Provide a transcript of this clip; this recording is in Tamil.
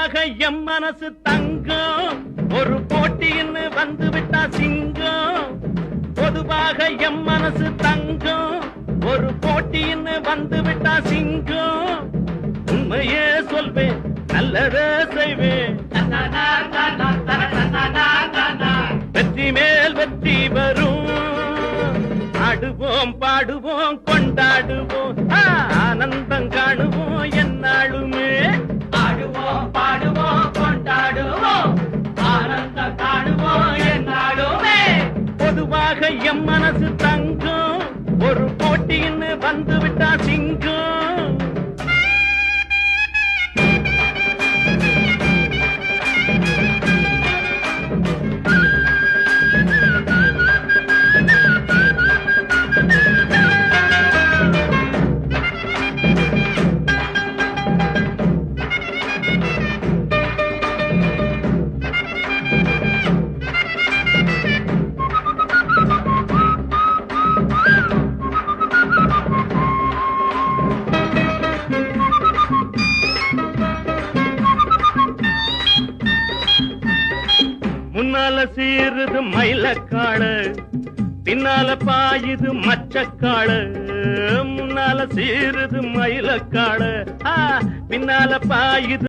பொதுவாக எம் மனசு தங்கம் ஒரு போட்டின்னு வந்து விட்டா சிங்கம். பொதுவாக எம் மனசு தங்கம் ஒரு போட்டின்னு வந்து விட்டா சிங்கம். உண்மையே சொல்வேன் நல்லதே செய்வேன். வெற்றி மேல் வெற்றி வரும். ஆடுவோம் பாடுவோம் கொண்டாடுவோம் ஆனந்தம் காணுவோம் என்னாலுமே. ஆடுவோம் பாடுவோம் கொண்டாடுவோம் ஆனந்தம் காணுவோம் என்னாலுமே. பொதுவாக எம் மனசு தங்கம் ஒரு போட்டின்னு வந்து விட்டா சிங்கம். முன்னால சீருது மயிலக்காடு பின்னால பாயுது மச்சக்காடு. முன்னால சீருது மயிலக்காடு பின்னால பாயுது